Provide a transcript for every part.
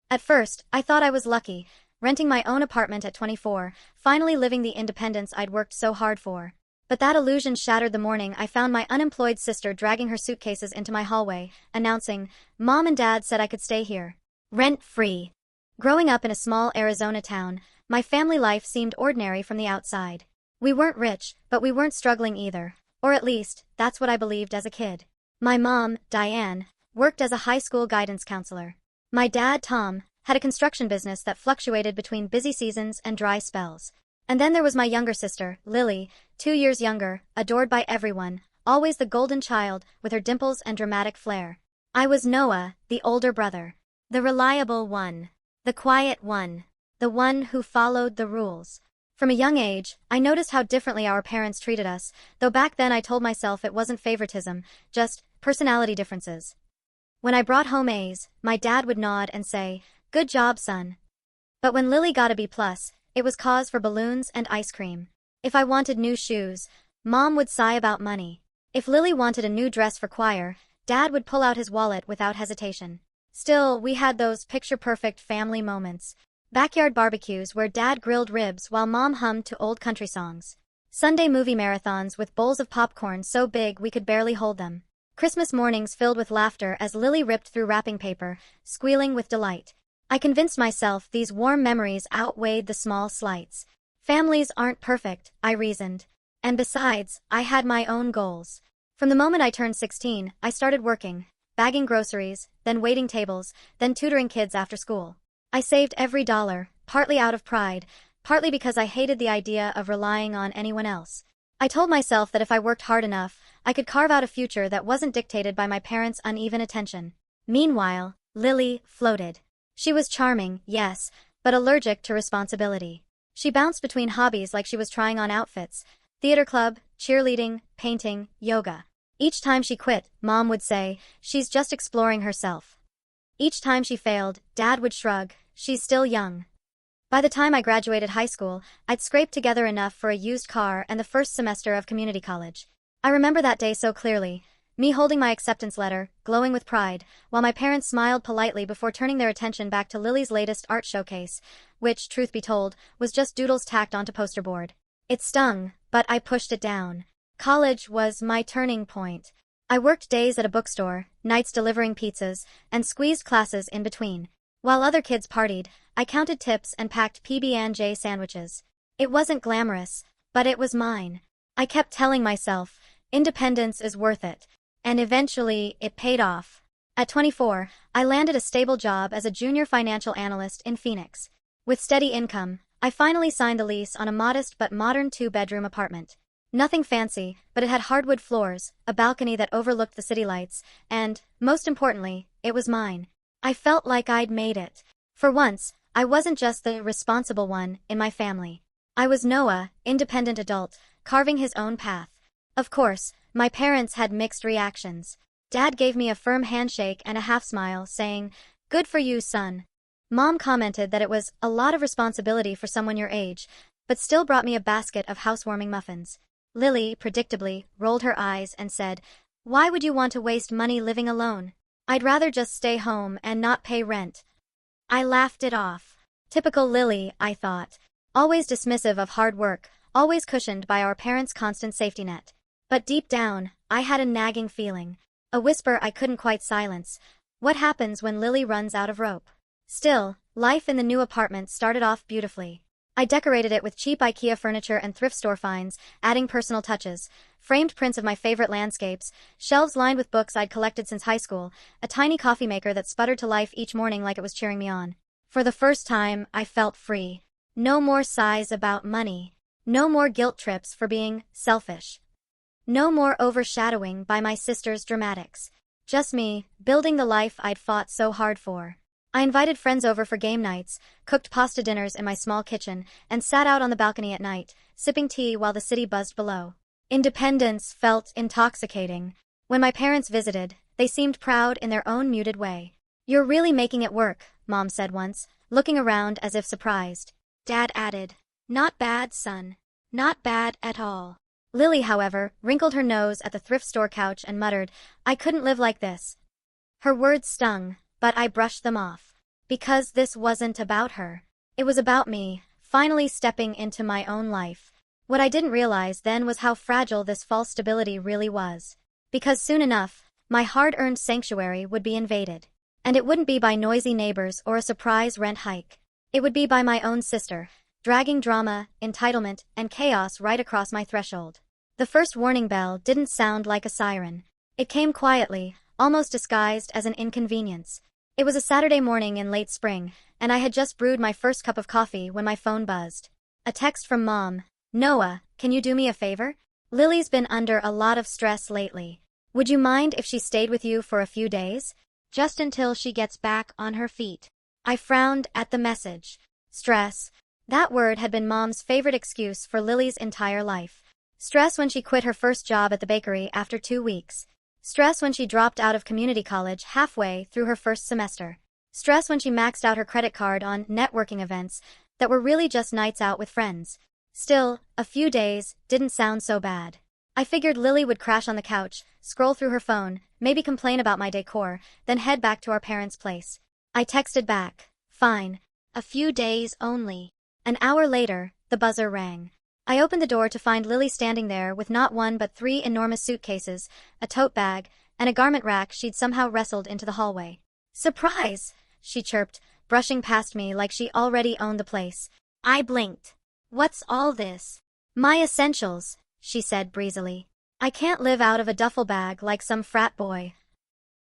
At first, I thought I was lucky, renting my own apartment at 24, finally living the independence I'd worked so hard for. But that illusion shattered the morning I found my unemployed sister dragging her suitcases into my hallway, announcing, "Mom and Dad said I could stay here. Rent-free." Growing up in a small Arizona town, my family life seemed ordinary from the outside. We weren't rich, but we weren't struggling either. Or at least, that's what I believed as a kid. My mom, Diane, worked as a high school guidance counselor. My dad, Tom, had a construction business that fluctuated between busy seasons and dry spells. And then there was my younger sister, Lily, 2 years younger, adored by everyone, always the golden child with her dimples and dramatic flair. I was Noah, the older brother. The reliable one. The quiet one. The one who followed the rules. From a young age, I noticed how differently our parents treated us, though back then I told myself it wasn't favoritism, just personality differences. When I brought home A's, my dad would nod and say, "Good job, son." But when Lily got a B+, it was cause for balloons and ice cream. If I wanted new shoes, Mom would sigh about money. If Lily wanted a new dress for choir, Dad would pull out his wallet without hesitation. Still, we had those picture-perfect family moments. Backyard barbecues where Dad grilled ribs while Mom hummed to old country songs. Sunday movie marathons with bowls of popcorn so big we could barely hold them. Christmas mornings filled with laughter as Lily ripped through wrapping paper, squealing with delight. I convinced myself these warm memories outweighed the small slights. Families aren't perfect, I reasoned. And besides, I had my own goals. From the moment I turned 16, I started working, bagging groceries, then waiting tables, then tutoring kids after school. I saved every dollar, partly out of pride, partly because I hated the idea of relying on anyone else. I told myself that if I worked hard enough, I could carve out a future that wasn't dictated by my parents' uneven attention. Meanwhile, Lily floated. She was charming, yes, but allergic to responsibility. She bounced between hobbies like she was trying on outfits: theater club, cheerleading, painting, yoga. Each time she quit, Mom would say, "She's just exploring herself." Each time she failed, Dad would shrug, "She's still young." By the time I graduated high school, I'd scraped together enough for a used car and the first semester of community college. I remember that day so clearly, me holding my acceptance letter, glowing with pride, while my parents smiled politely before turning their attention back to Lily's latest art showcase, which, truth be told, was just doodles tacked onto poster board. It stung, but I pushed it down. College was my turning point. I worked days at a bookstore, nights delivering pizzas, and squeezed classes in between. While other kids partied, I counted tips and packed PB&J sandwiches. It wasn't glamorous, but it was mine. I kept telling myself, independence is worth it. And eventually, it paid off. At 24, I landed a stable job as a junior financial analyst in Phoenix. With steady income, I finally signed the lease on a modest but modern 2-bedroom apartment. Nothing fancy, but it had hardwood floors, a balcony that overlooked the city lights, and, most importantly, it was mine. I felt like I'd made it. For once, I wasn't just the responsible one in my family. I was Noah, independent adult, carving his own path. Of course, my parents had mixed reactions. Dad gave me a firm handshake and a half-smile, saying, "Good for you, son." Mom commented that it was a lot of responsibility for someone your age, but still brought me a basket of housewarming muffins. Lily, predictably, rolled her eyes and said, "Why would you want to waste money living alone? I'd rather just stay home and not pay rent." I laughed it off. Typical Lily, I thought. Always dismissive of hard work, always cushioned by our parents' constant safety net. But deep down, I had a nagging feeling. A whisper I couldn't quite silence. What happens when Lily runs out of rope? Still, life in the new apartment started off beautifully. I decorated it with cheap IKEA furniture and thrift store finds, adding personal touches, framed prints of my favorite landscapes, shelves lined with books I'd collected since high school, a tiny coffee maker that sputtered to life each morning like it was cheering me on. For the first time, I felt free. No more sighs about money. No more guilt trips for being selfish. No more overshadowing by my sister's dramatics. Just me, building the life I'd fought so hard for. I invited friends over for game nights, cooked pasta dinners in my small kitchen, and sat out on the balcony at night, sipping tea while the city buzzed below. Independence felt intoxicating. When my parents visited, they seemed proud in their own muted way. "You're really making it work," Mom said once, looking around as if surprised. Dad added, "Not bad, son. Not bad at all." Lily, however, wrinkled her nose at the thrift store couch and muttered, "I couldn't live like this." Her words stung, but I brushed them off. Because this wasn't about her. It was about me, finally stepping into my own life. What I didn't realize then was how fragile this false stability really was. Because soon enough, my hard-earned sanctuary would be invaded. And it wouldn't be by noisy neighbors or a surprise rent hike. It would be by my own sister, dragging drama, entitlement, and chaos right across my threshold. The first warning bell didn't sound like a siren. It came quietly, almost disguised as an inconvenience. It was a Saturday morning in late spring, and I had just brewed my first cup of coffee when my phone buzzed. A text from Mom. "Noah, can you do me a favor? Lily's been under a lot of stress lately. Would you mind if she stayed with you for a few days? Just until she gets back on her feet." I frowned at the message. Stress. That word had been Mom's favorite excuse for Lily's entire life. Stress when she quit her first job at the bakery after 2 weeks. Stress when she dropped out of community college halfway through her first semester. Stress when she maxed out her credit card on networking events that were really just nights out with friends. Still, a few days didn't sound so bad. I figured Lily would crash on the couch, scroll through her phone, maybe complain about my decor, then head back to our parents' place. I texted back, "Fine. A few days only." An hour later, the buzzer rang. I opened the door to find Lily standing there with not one but 3 enormous suitcases, a tote bag, and a garment rack she'd somehow wrestled into the hallway. "Surprise!" she chirped, brushing past me like she already owned the place. I blinked. "What's all this?" "My essentials," she said breezily. "I can't live out of a duffel bag like some frat boy."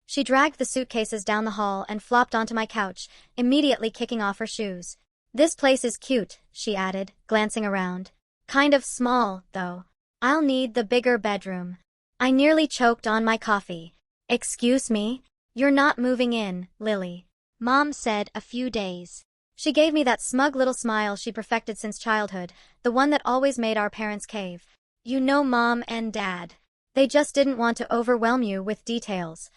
She dragged the suitcases down the hall and flopped onto my couch, immediately kicking off her shoes. "This place is cute," she added, glancing around. "Kind of small, though. I'll need the bigger bedroom." I nearly choked on my coffee. "Excuse me? You're not moving in, Lily. Mom said a few days." She gave me that smug little smile she'd perfected since childhood, the one that always made our parents cave. "You know Mom and Dad. They just didn't want to overwhelm you with details."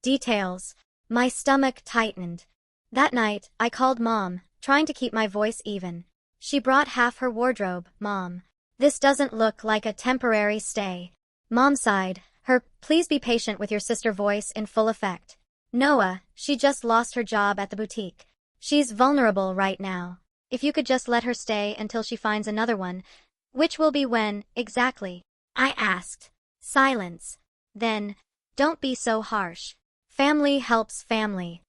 Details. My stomach tightened. That night, I called Mom, trying to keep my voice even. "She brought half her wardrobe, Mom. This doesn't look like a temporary stay." Mom sighed, her "please be patient with your sister" voice in full effect. "Noah, she just lost her job at the boutique. She's vulnerable right now. If you could just let her stay until she finds another one." "Which will be when, exactly?" I asked. Silence. Then, "Don't be so harsh. Family helps family."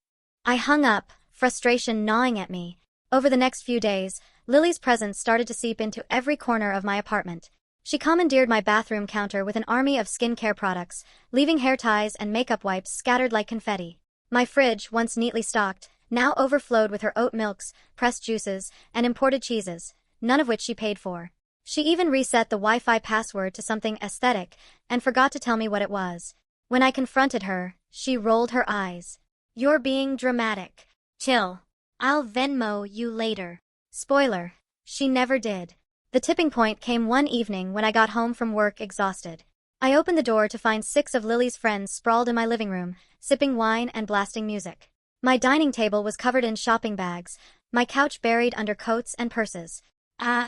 I hung up, frustration gnawing at me. Over the next few days, Lily's presence started to seep into every corner of my apartment. She commandeered my bathroom counter with an army of skincare products, leaving hair ties and makeup wipes scattered like confetti. My fridge, once neatly stocked, now overflowed with her oat milks, pressed juices, and imported cheeses, none of which she paid for. She even reset the Wi-Fi password to something aesthetic, and forgot to tell me what it was. When I confronted her, she rolled her eyes. "You're being dramatic. Chill. I'll Venmo you later." Spoiler. She never did. The tipping point came one evening when I got home from work exhausted. I opened the door to find 6 of Lily's friends sprawled in my living room, sipping wine and blasting music. My dining table was covered in shopping bags, my couch buried under coats and purses.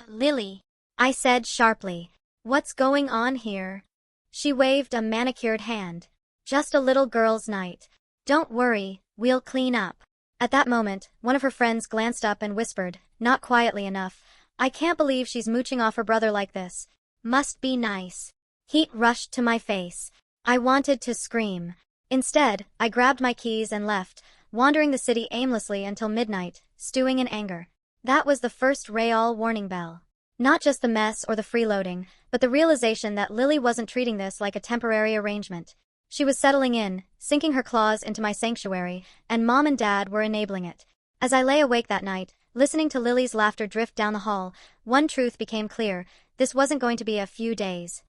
Lily," I said sharply. "What's going on here?" She waved a manicured hand. "Just a little girls' night. Don't worry, we'll clean up." At that moment, one of her friends glanced up and whispered, not quietly enough, "I can't believe she's mooching off her brother like this. Must be nice." Heat rushed to my face. I wanted to scream. Instead, I grabbed my keys and left, wandering the city aimlessly until midnight, stewing in anger. That was the first real warning bell. Not just the mess or the freeloading, but the realization that Lily wasn't treating this like a temporary arrangement. She was settling in, sinking her claws into my sanctuary, and Mom and Dad were enabling it. As I lay awake that night, listening to Lily's laughter drift down the hall, one truth became clear: this wasn't going to be a few days.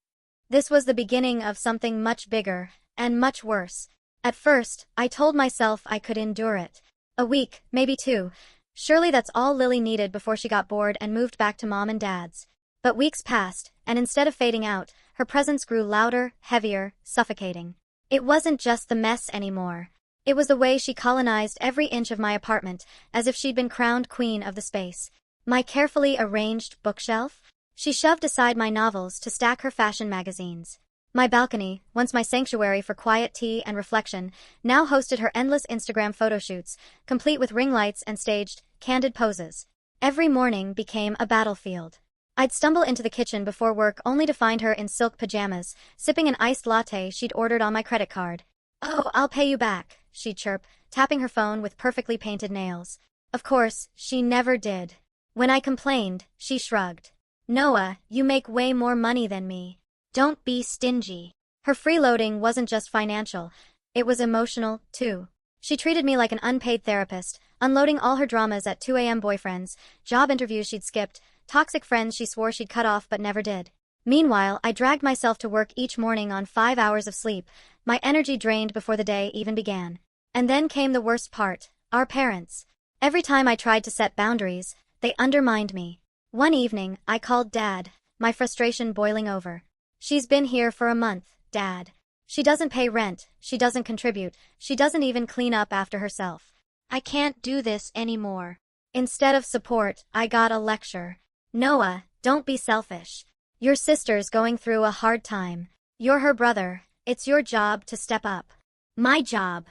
This was the beginning of something much bigger, and much worse. At first, I told myself I could endure it. A week, maybe 2. Surely that's all Lily needed before she got bored and moved back to Mom and Dad's. But weeks passed, and instead of fading out, her presence grew louder, heavier, suffocating. It wasn't just the mess anymore. It was the way she colonized every inch of my apartment, as if she'd been crowned queen of the space. My carefully arranged bookshelf? She shoved aside my novels to stack her fashion magazines. My balcony, once my sanctuary for quiet tea and reflection, now hosted her endless Instagram photo shoots, complete with ring lights and staged, candid poses. Every morning became a battlefield. I'd stumble into the kitchen before work only to find her in silk pajamas, sipping an iced latte she'd ordered on my credit card. "Oh, I'll pay you back," she'd chirp, tapping her phone with perfectly painted nails. Of course, she never did. When I complained, she shrugged. "Noah, you make way more money than me. Don't be stingy." Her freeloading wasn't just financial, it was emotional, too. She treated me like an unpaid therapist, unloading all her dramas at 2 a.m. boyfriends, job interviews she'd skipped, toxic friends she swore she'd cut off but never did. Meanwhile, I dragged myself to work each morning on 5 hours of sleep, my energy drained before the day even began. And then came the worst part, our parents. Every time I tried to set boundaries, they undermined me. One evening, I called Dad, my frustration boiling over. "She's been here for a month, Dad. She doesn't pay rent, she doesn't contribute, she doesn't even clean up after herself. I can't do this anymore." Instead of support, I got a lecture. "Noah, don't be selfish. Your sister's going through a hard time. You're her brother, it's your job to step up." "My job?"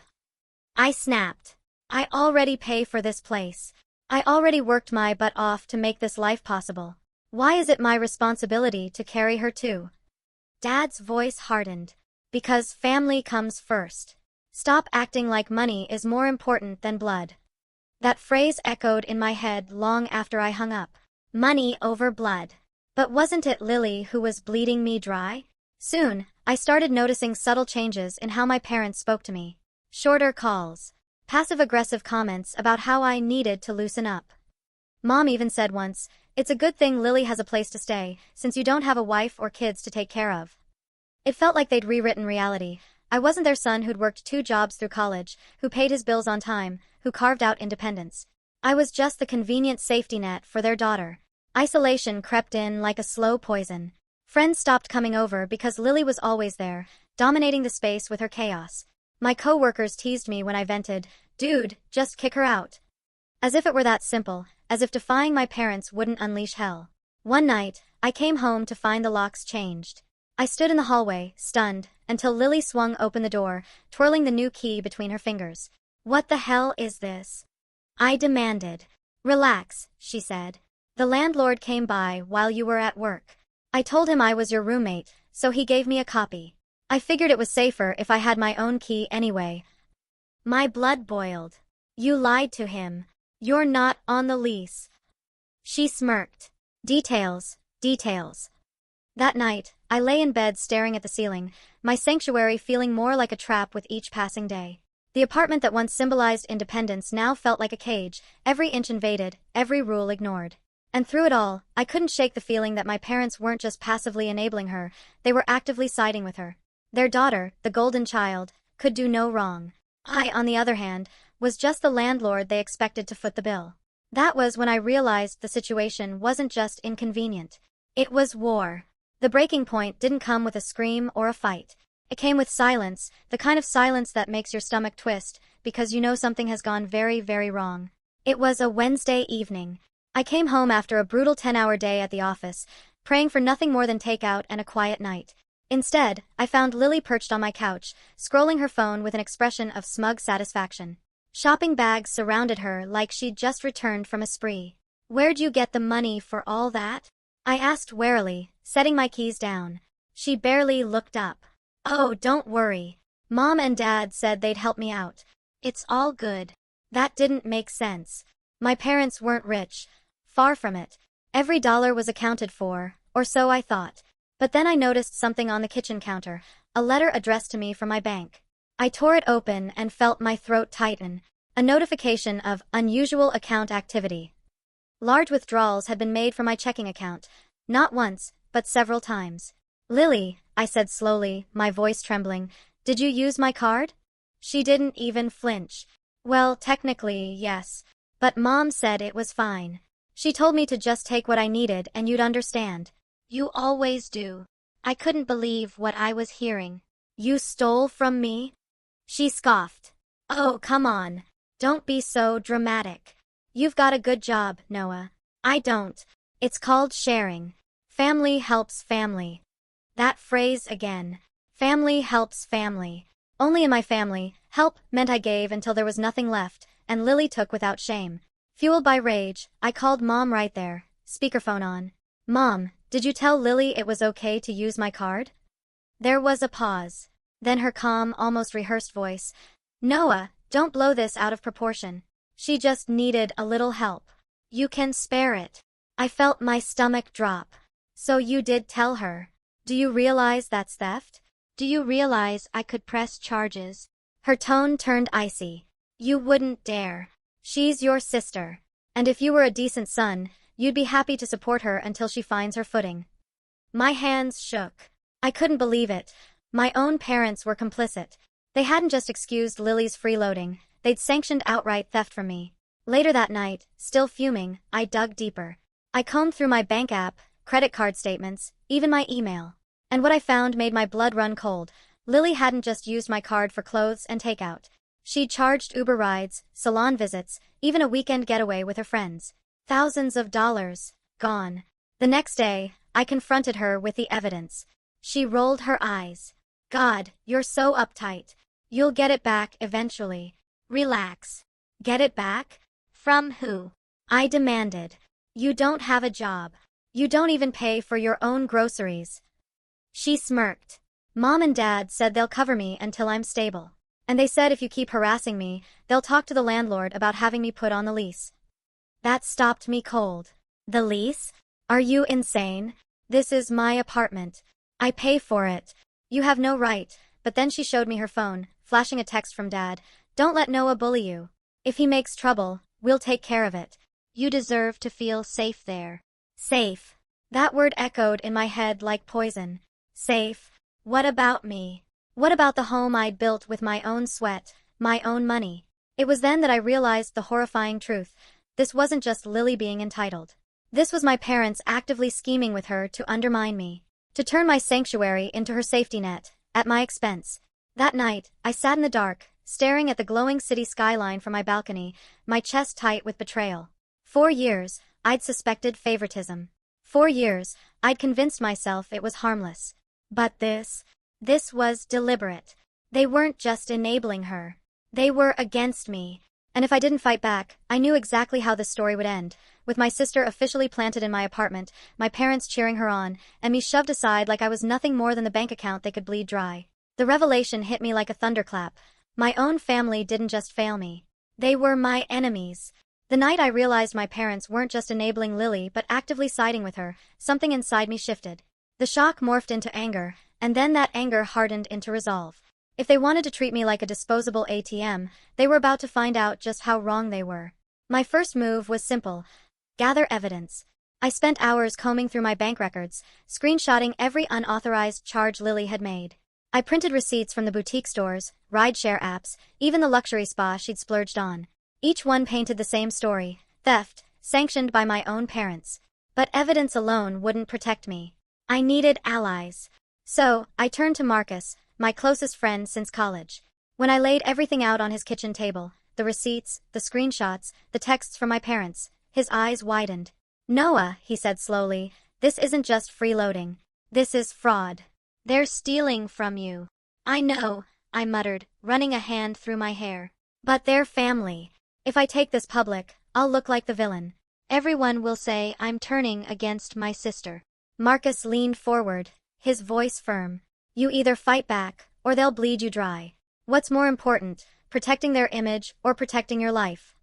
I snapped. "I already pay for this place. I already worked my butt off to make this life possible. Why is it my responsibility to carry her too?" Dad's voice hardened. "Because family comes first. Stop acting like money is more important than blood." That phrase echoed in my head long after I hung up. Money over blood. But wasn't it Lily who was bleeding me dry? Soon, I started noticing subtle changes in how my parents spoke to me. Shorter calls. Passive-aggressive comments about how I needed to loosen up. Mom even said once, "It's a good thing Lily has a place to stay, since you don't have a wife or kids to take care of." It felt like they'd rewritten reality. I wasn't their son who'd worked 2 jobs through college, who paid his bills on time, who carved out independence. I was just the convenient safety net for their daughter. Isolation crept in like a slow poison. Friends stopped coming over because Lily was always there, dominating the space with her chaos. My coworkers teased me when I vented, "Dude, just kick her out." As if it were that simple, as if defying my parents wouldn't unleash hell. One night, I came home to find the locks changed. I stood in the hallway, stunned, until Lily swung open the door, twirling the new key between her fingers. "What the hell is this?" I demanded. "Relax," she said. "The landlord came by while you were at work. I told him I was your roommate, so he gave me a copy. I figured it was safer if I had my own key anyway." My blood boiled. "You lied to him. You're not on the lease." She smirked. Details, details. That night, I lay in bed staring at the ceiling, my sanctuary feeling more like a trap with each passing day. The apartment that once symbolized independence now felt like a cage, every inch invaded, every rule ignored. And through it all, I couldn't shake the feeling that my parents weren't just passively enabling her, they were actively siding with her. Their daughter, the golden child, could do no wrong. I, on the other hand, was just the landlord they expected to foot the bill. That was when I realized the situation wasn't just inconvenient. It was war. The breaking point didn't come with a scream or a fight. It came with silence, the kind of silence that makes your stomach twist, because you know something has gone very, very wrong. It was a Wednesday evening. I came home after a brutal 10-hour day at the office, praying for nothing more than takeout and a quiet night. Instead, I found Lily perched on my couch, scrolling her phone with an expression of smug satisfaction. Shopping bags surrounded her like she'd just returned from a spree. "Where'd you get the money for all that?" I asked warily, setting my keys down. She barely looked up. "Oh, don't worry. Mom and Dad said they'd help me out. It's all good." That didn't make sense. My parents weren't rich. Far from it. Every dollar was accounted for, or so I thought. But then I noticed something on the kitchen counter, a letter addressed to me from my bank. I tore it open and felt my throat tighten. A notification of unusual account activity. Large withdrawals had been made from my checking account. Not once, but several times. "Lily," I said slowly, my voice trembling, "did you use my card?" She didn't even flinch. "Well, technically, yes. But Mom said it was fine. She told me to just take what I needed and you'd understand." "You always do." I couldn't believe what I was hearing. "You stole from me?" She scoffed. "Oh, come on. Don't be so dramatic. You've got a good job, Noah. I don't. It's called sharing. Family helps family." That phrase again. Family helps family. Only in my family, help meant I gave until there was nothing left, and Lily took without shame. Fueled by rage, I called Mom right there, speakerphone on. Mom, did you tell Lily it was okay to use my card? There was a pause. Then her calm, almost rehearsed voice. Noah, don't blow this out of proportion. She just needed a little help. You can spare it. I felt my stomach drop. So you did tell her. Do you realize that's theft? Do you realize I could press charges? Her tone turned icy. You wouldn't dare. She's your sister. And if you were a decent son, you'd be happy to support her until she finds her footing. My hands shook. I couldn't believe it. My own parents were complicit. They hadn't just excused Lily's freeloading, they'd sanctioned outright theft from me. Later that night, still fuming, I dug deeper. I combed through my bank app, credit card statements, even my email. And what I found made my blood run cold. Lily hadn't just used my card for clothes and takeout. She'd charged Uber rides, salon visits, even a weekend getaway with her friends. Thousands of dollars. Gone. The next day, I confronted her with the evidence. She rolled her eyes. God, you're so uptight. You'll get it back eventually. Relax. Get it back? From who? I demanded. You don't have a job. You don't even pay for your own groceries. She smirked. Mom and Dad said they'll cover me until I'm stable. And they said if you keep harassing me, they'll talk to the landlord about having me put on the lease. That stopped me cold. The lease? Are you insane? This is my apartment. I pay for it. You have no right. But then she showed me her phone, flashing a text from Dad. Don't let Noah bully you. If he makes trouble, we'll take care of it. You deserve to feel safe there. Safe. That word echoed in my head like poison. Safe. What about me? What about the home I'd built with my own sweat, my own money? It was then that I realized the horrifying truth. This wasn't just Lily being entitled. This was my parents actively scheming with her to undermine me. To turn my sanctuary into her safety net, at my expense. That night, I sat in the dark, staring at the glowing city skyline from my balcony, my chest tight with betrayal. 4 years, I'd suspected favoritism. 4 years, I'd convinced myself it was harmless. But this was deliberate. They weren't just enabling her. They were against me. And if I didn't fight back, I knew exactly how this story would end, with my sister officially planted in my apartment, my parents cheering her on, and me shoved aside like I was nothing more than the bank account they could bleed dry. The revelation hit me like a thunderclap. My own family didn't just fail me. They were my enemies. The night I realized my parents weren't just enabling Lily but actively siding with her, something inside me shifted. The shock morphed into anger, and then that anger hardened into resolve. If they wanted to treat me like a disposable ATM, they were about to find out just how wrong they were. My first move was simple. Gather evidence. I spent hours combing through my bank records, screenshotting every unauthorized charge Lily had made. I printed receipts from the boutique stores, rideshare apps, even the luxury spa she'd splurged on. Each one painted the same story: theft, sanctioned by my own parents. But evidence alone wouldn't protect me. I needed allies. So, I turned to Marcus, my closest friend since college. When I laid everything out on his kitchen table, the receipts, the screenshots, the texts from my parents, his eyes widened. Noah, he said slowly, this isn't just freeloading. This is fraud. They're stealing from you. I know, I muttered, running a hand through my hair. But they're family. If I take this public, I'll look like the villain. Everyone will say I'm turning against my sister. Marcus leaned forward, his voice firm. You either fight back, or they'll bleed you dry. What's more important, protecting their image or protecting your life?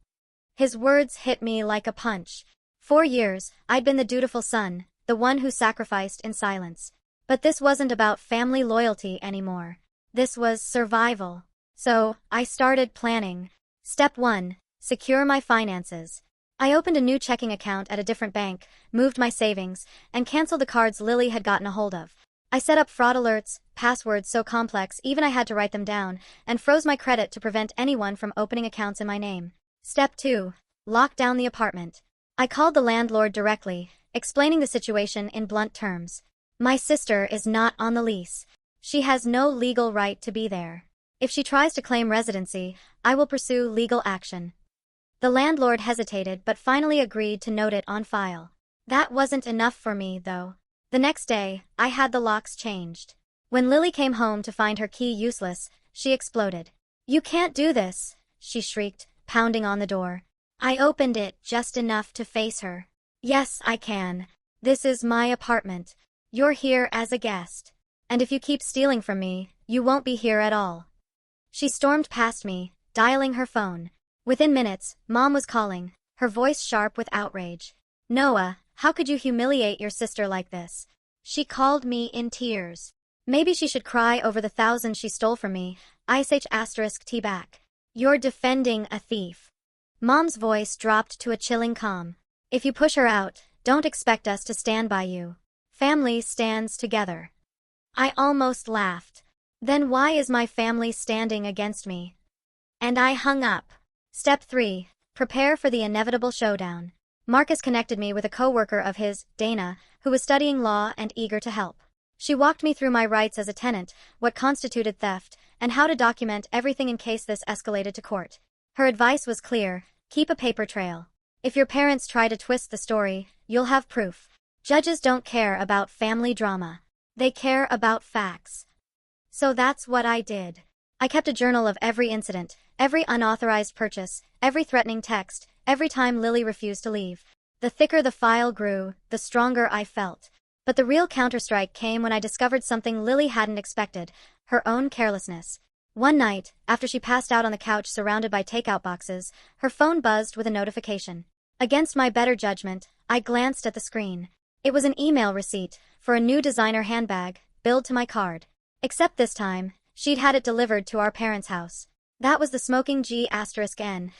His words hit me like a punch. 4 years, I'd been the dutiful son, the one who sacrificed in silence. But this wasn't about family loyalty anymore. This was survival. So, I started planning. Step 1. Secure my finances. I opened a new checking account at a different bank, moved my savings, and canceled the cards Lily had gotten a hold of. I set up fraud alerts, passwords so complex even I had to write them down, and froze my credit to prevent anyone from opening accounts in my name. Step 2. Lock down the apartment. I called the landlord directly, explaining the situation in blunt terms. My sister is not on the lease. She has no legal right to be there. If she tries to claim residency, I will pursue legal action. The landlord hesitated but finally agreed to note it on file. That wasn't enough for me, though. The next day, I had the locks changed. When Lily came home to find her key useless, she exploded. "You can't do this," she shrieked, pounding on the door. I opened it just enough to face her. "Yes, I can. This is my apartment. You're here as a guest. And if you keep stealing from me, you won't be here at all." She stormed past me, dialing her phone. Within minutes, Mom was calling, her voice sharp with outrage. "Noah, how could you humiliate your sister like this?" She called me in tears. Maybe she should cry over the thousands she stole from me. *T back. "You're defending a thief." Mom's voice dropped to a chilling calm. "If you push her out, don't expect us to stand by you. Family stands together." I almost laughed. Then why is my family standing against me? And I hung up. Step 3. Prepare for the inevitable showdown. Marcus connected me with a coworker of his, Dana, who was studying law and eager to help. She walked me through my rights as a tenant, what constituted theft, and how to document everything in case this escalated to court. Her advice was clear: keep a paper trail. If your parents try to twist the story, you'll have proof. Judges don't care about family drama. They care about facts. So that's what I did. I kept a journal of every incident, every unauthorized purchase, every threatening text, every time Lily refused to leave. The thicker the file grew, the stronger I felt. But the real counterstrike came when I discovered something Lily hadn't expected: her own carelessness. One night, after she passed out on the couch surrounded by takeout boxes, her phone buzzed with a notification. Against my better judgment, I glanced at the screen. It was an email receipt for a new designer handbag, billed to my card. Except this time, she'd had it delivered to our parents' house. That was the smoking G*N.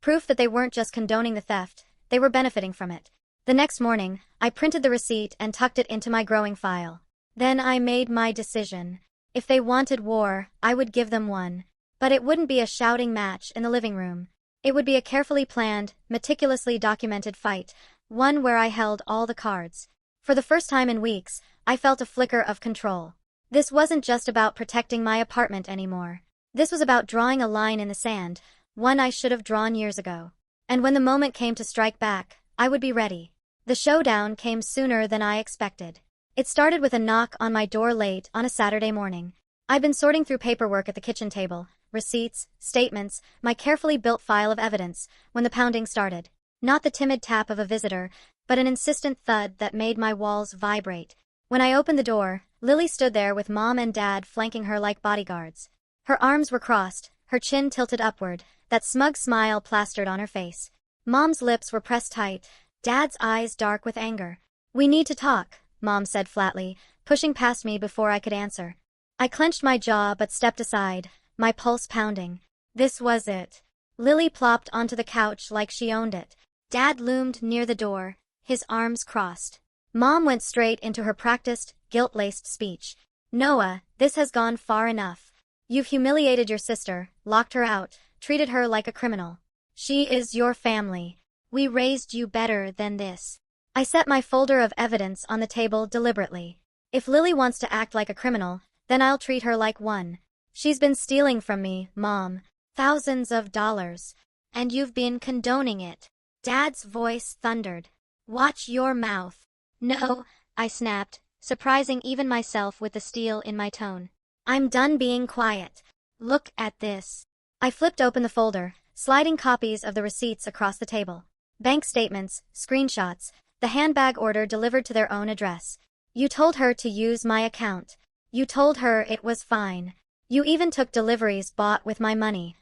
Proof that they weren't just condoning the theft, they were benefiting from it. The next morning, I printed the receipt and tucked it into my growing file. Then I made my decision. If they wanted war, I would give them one. But it wouldn't be a shouting match in the living room. It would be a carefully planned, meticulously documented fight, one where I held all the cards. For the first time in weeks, I felt a flicker of control. This wasn't just about protecting my apartment anymore. This was about drawing a line in the sand, one I should have drawn years ago. And when the moment came to strike back, I would be ready. The showdown came sooner than I expected. It started with a knock on my door late on a Saturday morning. I'd been sorting through paperwork at the kitchen table, receipts, statements, my carefully built file of evidence, when the pounding started. Not the timid tap of a visitor, but an insistent thud that made my walls vibrate. When I opened the door, Lily stood there with Mom and Dad flanking her like bodyguards. Her arms were crossed, her chin tilted upward, that smug smile plastered on her face. Mom's lips were pressed tight, Dad's eyes dark with anger. "We need to talk," Mom said flatly, pushing past me before I could answer. I clenched my jaw but stepped aside, my pulse pounding. This was it. Lily plopped onto the couch like she owned it. Dad loomed near the door, his arms crossed. Mom went straight into her practiced, guilt-laced speech. "Noah, this has gone far enough. You've humiliated your sister, locked her out, treated her like a criminal. She is your family. We raised you better than this." I set my folder of evidence on the table deliberately. If Lily wants to act like a criminal, then I'll treat her like one. She's been stealing from me, Mom. Thousands of dollars. And you've been condoning it. Dad's voice thundered. "Watch your mouth." "No," I snapped, surprising even myself with the steel in my tone. "I'm done being quiet. Look at this." I flipped open the folder, sliding copies of the receipts across the table. Bank statements, screenshots, the handbag order delivered to their own address. "You told her to use my account. You told her it was fine. You even took deliveries bought with my money."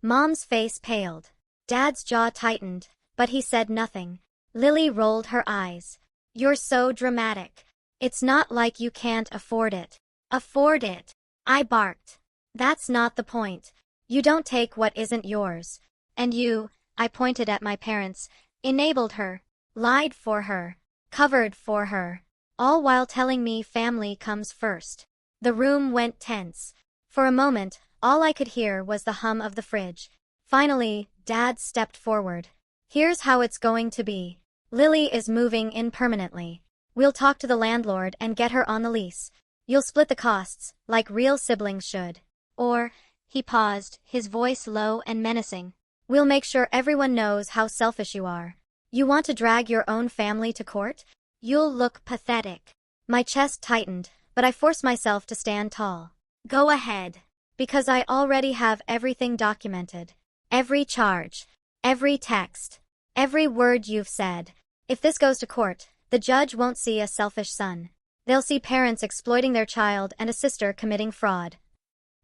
Mom's face paled. Dad's jaw tightened, but he said nothing. Lily rolled her eyes. "You're so dramatic. It's not like you can't afford it." "Afford it?" I barked. "That's not the point. You don't take what isn't yours. And you," I pointed at my parents, "enabled her, lied for her, covered for her, all while telling me family comes first." The room went tense. For a moment, all I could hear was the hum of the fridge. Finally, Dad stepped forward. "Here's how it's going to be. Lily is moving in permanently. We'll talk to the landlord and get her on the lease. You'll split the costs, like real siblings should. Or," he paused, his voice low and menacing, "we'll make sure everyone knows how selfish you are. You want to drag your own family to court? You'll look pathetic." My chest tightened, but I forced myself to stand tall. Go ahead. Because I already have everything documented. Every charge. Every text. Every word you've said. If this goes to court, the judge won't see a selfish son. They'll see parents exploiting their child and a sister committing fraud.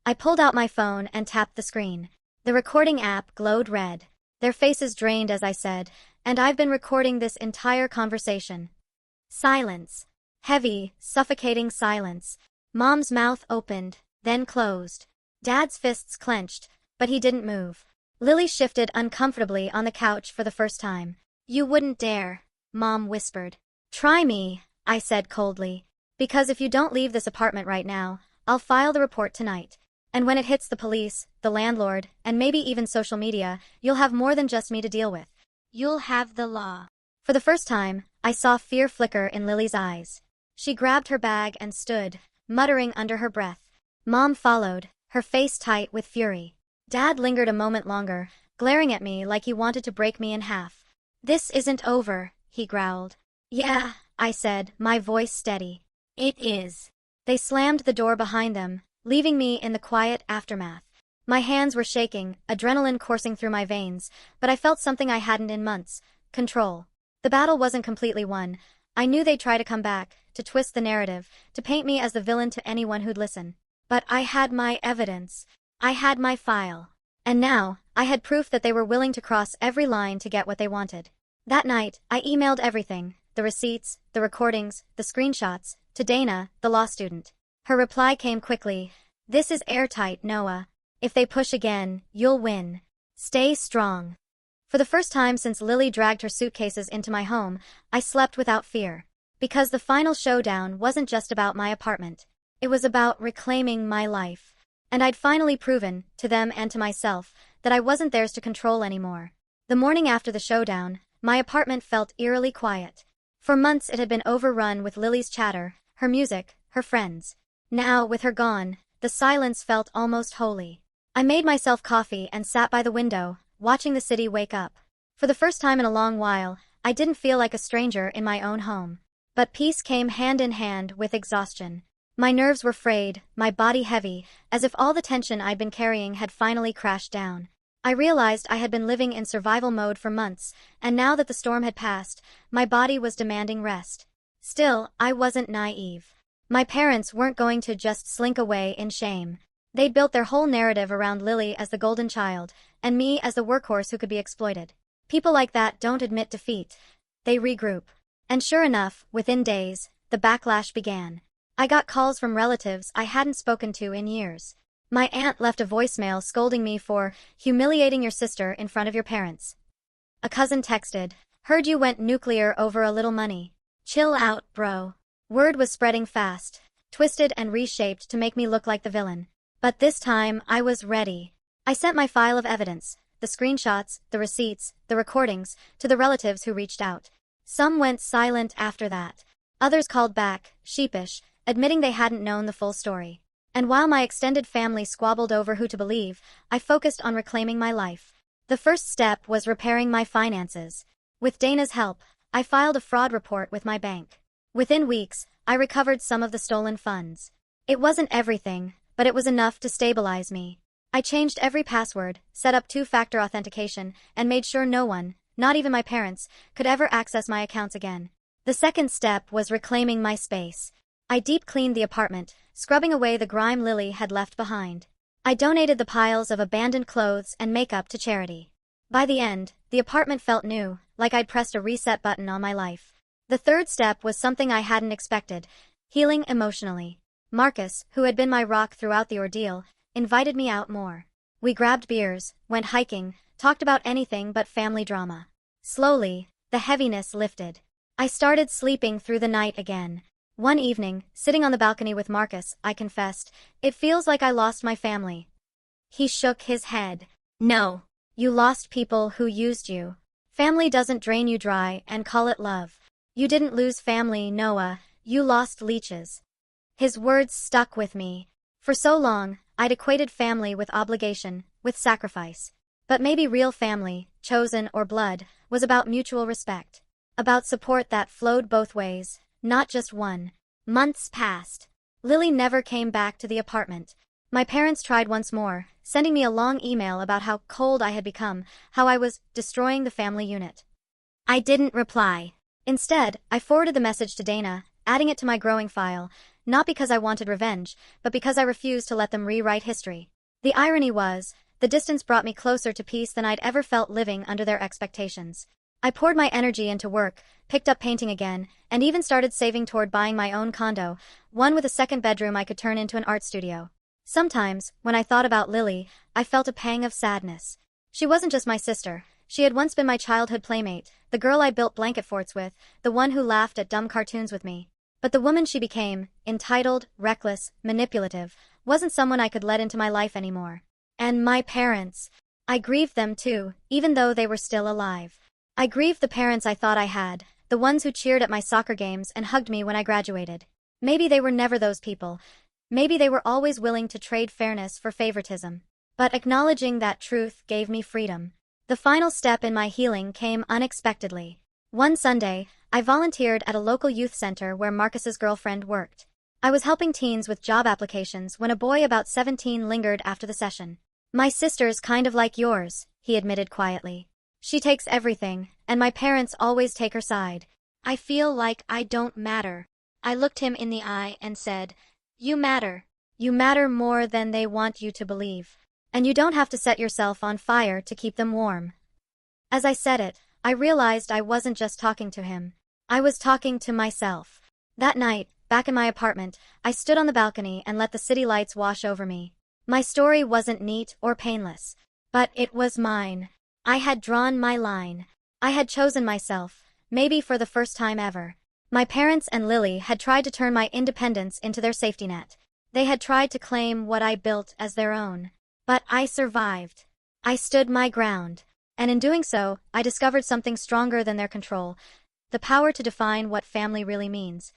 I pulled out my phone and tapped the screen. The recording app glowed red. Their faces drained as I said, and I've been recording this entire conversation. Silence. Heavy, suffocating silence. Mom's mouth opened, then closed. Dad's fists clenched, but he didn't move. Lily shifted uncomfortably on the couch for the first time. You wouldn't dare, Mom whispered. Try me, I said coldly. Because if you don't leave this apartment right now, I'll file the report tonight. And when it hits the police, the landlord, and maybe even social media, you'll have more than just me to deal with. You'll have the law. For the first time, I saw fear flicker in Lily's eyes. She grabbed her bag and stood, muttering under her breath. Mom followed, her face tight with fury. Dad lingered a moment longer, glaring at me like he wanted to break me in half. This isn't over, he growled. Yeah, I said, my voice steady. It is. They slammed the door behind them, leaving me in the quiet aftermath. My hands were shaking, adrenaline coursing through my veins, but I felt something I hadn't in months: control. The battle wasn't completely won. I knew they'd try to come back, to twist the narrative, to paint me as the villain to anyone who'd listen. But I had my evidence. I had my file. And now, I had proof that they were willing to cross every line to get what they wanted. That night, I emailed everything, the receipts, the recordings, the screenshots, to Dana, the law student. Her reply came quickly. This is airtight, Noah. If they push again, you'll win. Stay strong. For the first time since Lily dragged her suitcases into my home, I slept without fear. Because the final showdown wasn't just about my apartment. It was about reclaiming my life. And I'd finally proven, to them and to myself, that I wasn't theirs to control anymore. The morning after the showdown, my apartment felt eerily quiet. For months it had been overrun with Lily's chatter, her music, her friends. Now, with her gone, the silence felt almost holy. I made myself coffee and sat by the window, watching the city wake up. For the first time in a long while, I didn't feel like a stranger in my own home. But peace came hand in hand with exhaustion. My nerves were frayed, my body heavy, as if all the tension I'd been carrying had finally crashed down. I realized I had been living in survival mode for months, and now that the storm had passed, my body was demanding rest. Still, I wasn't naive. My parents weren't going to just slink away in shame. They'd built their whole narrative around Lily as the golden child, and me as the workhorse who could be exploited. People like that don't admit defeat. They regroup. And sure enough, within days, the backlash began. I got calls from relatives I hadn't spoken to in years. My aunt left a voicemail scolding me for humiliating your sister in front of your parents. A cousin texted, heard you went nuclear over a little money. Chill out, bro. Word was spreading fast, twisted and reshaped to make me look like the villain. But this time, I was ready. I sent my file of evidence, the screenshots, the receipts, the recordings, to the relatives who reached out. Some went silent after that. Others called back, sheepish, admitting they hadn't known the full story. And while my extended family squabbled over who to believe, I focused on reclaiming my life. The first step was repairing my finances. With Dana's help, I filed a fraud report with my bank. Within weeks, I recovered some of the stolen funds. It wasn't everything, but it was enough to stabilize me. I changed every password, set up two-factor authentication, and made sure no one, not even my parents, could ever access my accounts again. The second step was reclaiming my space. I deep-cleaned the apartment, scrubbing away the grime Lily had left behind. I donated the piles of abandoned clothes and makeup to charity. By the end, the apartment felt new, like I'd pressed a reset button on my life. The third step was something I hadn't expected: healing emotionally. Marcus, who had been my rock throughout the ordeal, invited me out more. We grabbed beers, went hiking, talked about anything but family drama. Slowly, the heaviness lifted. I started sleeping through the night again. One evening, sitting on the balcony with Marcus, I confessed, "It feels like I lost my family." He shook his head. "No. You lost people who used you. Family doesn't drain you dry and call it love. You didn't lose family, Noah. You lost leeches." His words stuck with me. For so long, I'd equated family with obligation, with sacrifice. But maybe real family, chosen or blood, was about mutual respect. About support that flowed both ways, not just one. Months passed. Lily never came back to the apartment. My parents tried once more, sending me a long email about how cold I had become, how I was destroying the family unit. I didn't reply. Instead, I forwarded the message to Dana, adding it to my growing file, not because I wanted revenge, but because I refused to let them rewrite history. The irony was, the distance brought me closer to peace than I'd ever felt living under their expectations. I poured my energy into work, picked up painting again, and even started saving toward buying my own condo, one with a second bedroom I could turn into an art studio. Sometimes, when I thought about Lily, I felt a pang of sadness. She wasn't just my sister. She had once been my childhood playmate, the girl I built blanket forts with, the one who laughed at dumb cartoons with me. But the woman she became, entitled, reckless, manipulative, wasn't someone I could let into my life anymore. And my parents. I grieved them too, even though they were still alive. I grieved the parents I thought I had, the ones who cheered at my soccer games and hugged me when I graduated. Maybe they were never those people. Maybe they were always willing to trade fairness for favoritism. But acknowledging that truth gave me freedom. The final step in my healing came unexpectedly. One Sunday, I volunteered at a local youth center where Marcus's girlfriend worked. I was helping teens with job applications when a boy about 17 lingered after the session. "My sister's kind of like yours," he admitted quietly. "She takes everything, and my parents always take her side. I feel like I don't matter." I looked him in the eye and said, "You matter. You matter more than they want you to believe. And you don't have to set yourself on fire to keep them warm." As I said it, I realized I wasn't just talking to him. I was talking to myself. That night, back in my apartment, I stood on the balcony and let the city lights wash over me. My story wasn't neat or painless, but it was mine. I had drawn my line. I had chosen myself, maybe for the first time ever. My parents and Lily had tried to turn my independence into their safety net. They had tried to claim what I built as their own. But I survived. I stood my ground. And in doing so, I discovered something stronger than their control: the power to define what family really means.